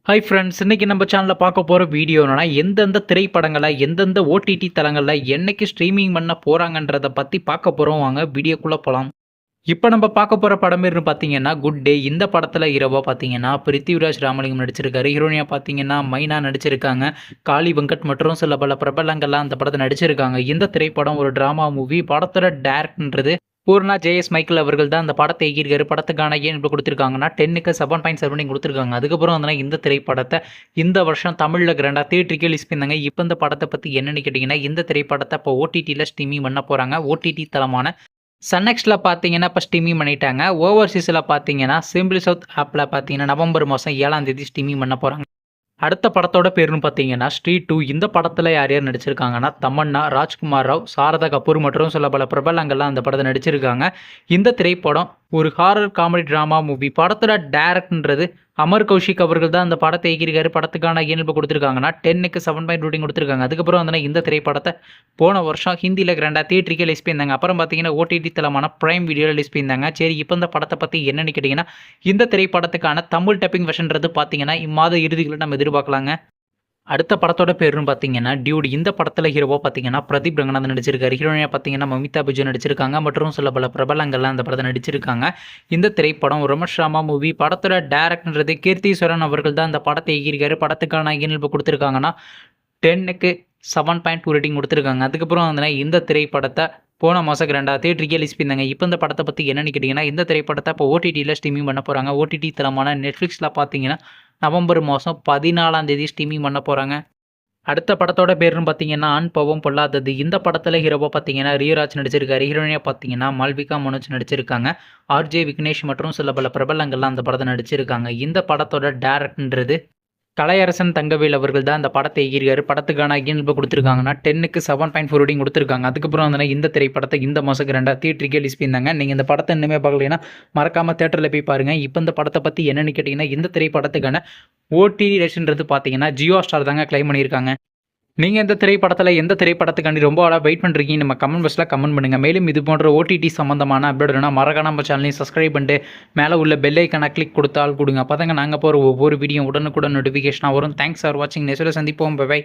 Hi friends, இன்னைக்கு நம்ம சேனலில் பார்க்க போகிற வீடியோ என்னன்னா, எந்தெந்த திரைப்படங்களை எந்தெந்த ஓடிடி தளங்களில் என்னைக்கு ஸ்ட்ரீமிங் பண்ண போகிறாங்கன்றதை பற்றி பார்க்க போகிறோம். வாங்க வீடியோக்குள்ளே போகலாம். இப்போ நம்ம பார்க்க போகிற படம் பேர்னு பார்த்தீங்கன்னா குட் டே. இந்த படத்தில் ஹீரோவாக பார்த்தீங்கன்னா பிருத்திவிராஜ் ராமலிங்கம் நடிச்சிருக்காரு. ஹீரோனியாக பார்த்தீங்கன்னா மைனா நடிச்சிருக்காங்க. காளி வெங்கட் மற்றும் சில பல பிரபலங்கள்லாம் அந்த படத்தை நடிச்சிருக்காங்க. இந்த திரைப்படம் ஒரு ட்ராமா மூவி. படத்தோட டேரக்டர்ன்றது பூர்ணா ஜேஎஸ் மைக்கேல் அவர்கள் தான் அந்த படத்தை இயக்கியிருக்காரு. படத்துக்கான ஏன் இப்போ கொடுத்துருக்காங்கன்னா 10க்கு 7.7 கொடுத்துருக்காங்க. அதுக்கப்புறம் வந்து இந்த திரைப்படத்தை இந்த வருஷம் தமிழில் கிராண்டாக தியேட்டருக்கு ரிலீஸ் பண்ணியிருந்தாங்க. இப்போ இந்த படத்தை பற்றி என்னென்னு கேட்டிங்கன்னா, இந்த திரைப்படத்தை இப்போ ஓடிடியில் ஸ்ட்ரீமிங் பண்ண போகிறாங்க. ஓடிடி தளமான சன்நெக்ஸ்ட்டில் பார்த்தீங்கன்னா இப்போ ஸ்ட்ரீமிங் பண்ணிட்டாங்க. ஓவர்சீஸில் பார்த்தீங்கன்னா சிம்பிள் சவுத் ஆப்பில் பார்த்தீங்கன்னா நவம்பர் மாதம் 7ஆம் தேதி ஸ்ட்ரீமிங் பண்ண போகிறாங்க. அடுத்த படத்தோட பேருன்னு பார்த்தீங்கன்னா ஸ்ட்ரீட் 2. இந்த படத்தில் யார் யார் நடிச்சிருக்காங்கன்னா தமன்னா, ராஜ்குமார் ராவ், சாரதா கபூர் மற்றும் சில பல பிரபலங்கள்லாம் அந்த படத்தை நடிச்சிருக்காங்க. இந்த திரைப்படம் ஒரு ஹாரர் காமெடி ட்ராமா மூவி. படத்தோட டேரக்டர்ன்றது அமர் கௌஷிக் அவர்கள் தான் அந்த படத்தை இயக்கியிருக்காரு. படத்துக்கான இயல்பு கொடுத்துருக்காங்கன்னா 10க்கு 7.2 கொடுத்துருக்காங்க. அதுக்கப்புறம் வந்து இந்த திரைப்படத்தை போன வருஷம் ஹிந்தியில் கிராண்டாக தியேட்டருக்கு ரிலீஸ் பண்ணியிருந்தாங்க. அப்புறம் பார்த்தீங்கன்னா ஓடிடி தளமான பிரைம் வீடியோ ரிலீஸ் பண்ணியிருந்தாங்க. சரி, இப்போ இந்த படத்தை பற்றி என்னென்னு கேட்டிங்கன்னா, இந்த திரைப்படத்துக்கான தமிழ் டப்பிங் வெர்ஷன்றது பார்த்தீங்கன்னா இம்மாத இறுதிகளில் நம்ம எதிர்பார்க்கலாங்க. அடுத்த படத்தோட பேருன்னு பார்த்தீங்கன்னா டியூட். இந்த படத்தில் ஹீரோவாக பார்த்தீங்கன்னா பிரதீப் ரங்கநாதன் நடிச்சிருக்காரு. ஹீரோனியாக பார்த்தீங்கன்னா மமிதா பஜன் நடிச்சிருக்காங்க மற்றும் சில பல பிரபலங்கள்லாம் அந்த படத்தை நடிச்சிருக்காங்க. இந்த திரைப்படம் ரமேஷ் ராமா மூவி. படத்தோட டேரக்டர்ன்றது கீர்த்திஸ்வரன் அவர்கள் தான் அந்த படத்தை இயக்கியிருக்காரு. படத்துக்கான இயல்பு கொடுத்துருக்காங்கன்னா 10க்கு 7.2 ரேட்டிங் கொடுத்துருக்காங்க. அதுக்கப்புறம் வந்து இந்த திரைப்படத்தை போன மாதம் கிராண்டாக தியேட்டருக்கு ரிலீஸ் பண்ணியிருந்தாங்க. இப்போ இந்த படத்தை பற்றி என்னென்னு கேட்டிங்கன்னா, இந்த திரைப்படத்தை இப்போ ஓடிடியில் ஸ்ட்ரீமிங் பண்ண போகிறாங்க. ஓடிடி தளமான நெட்ஃப்ளிக்ஸில் பார்த்தீங்கன்னா நவம்பர் மாதம் 14ஆம் தேதி ஸ்ட்ரீமிங் பண்ண போகிறாங்க. அடுத்த படத்தோட பேருன்னு பார்த்தீங்கன்னா ஆண் பாவம் பொல்லாதது. இந்த படத்தில் ஹீரோவாக பார்த்தீங்கன்னா ரியராஜ் நடிச்சிருக்காரு. ஹீரோனியாக பார்த்தீங்கன்னா மால்விகா மனோஜ் நடிச்சிருக்காங்க. ஆர்ஜே விக்னேஷ் மற்றும் சில பல பிரபலங்கள்லாம் அந்த படத்தை நடிச்சிருக்காங்க. இந்த படத்தோட டேரக்டர்ன்றது கலையரசன் தங்கவேல் அவர்கள் தான் அந்த படத்தை இயக்கியிருக்காரு. படத்துக்கான இயல்பு கொடுத்துருக்காங்கன்னா 10க்கு 7.4 ரேட்டிங் கொடுத்துருக்காங்க. அதுக்கப்புறம் வந்து இந்த திரைப்படத்தை இந்த மாதம் கிராண்டாக தியேட்டருக்கு ரிலீஸ் பண்ணியிருந்தாங்க. நீங்கள் இந்த படத்தை இன்னுமே பார்க்கலைன்னா மறக்காமல் தேட்டரில் போய் பாருங்கள். இப்போ இந்த படத்தை பற்றி என்னென்னு கேட்டிங்கன்னா, இந்த திரைப்படத்துக்கான ஓடிடி ரேஷன்றது பார்த்தீங்கன்னா ஜியோ ஸ்டார் தாங்க கிளைம் பண்ணியிருக்காங்க. நீங்கள் இந்த திரைப்படத்தில் எந்த திரைப்படத்துக்காண்டி ரொம்ப ஆளாக வெயிட் பண்ணுறீங்க நம்ம கமெண்ட் பாக்ஸில் கமெண்ட் பண்ணுங்கள். மேலும் இது போன்ற ஓடிடி சம்மந்தமான அப்டேட்னா மறக்காம நம்ம சேனலையும் சப்ஸ்கிரைப் பண்ணிட்டு மேலே உள்ள பெல் ஐக்கான கிளிக் கொடுத்தால் கொடுங்க. அப்போ தாங்க நாங்கள் போகிற ஒவ்வொரு வீடியோ உடனுக்குடன் நோட்டிஃபிகேஷனாக வரும். தேங்க்ஸ் ஃபார் வாட்சிங். நெக்ஸ்ட்டில் சந்திப்போம். பை.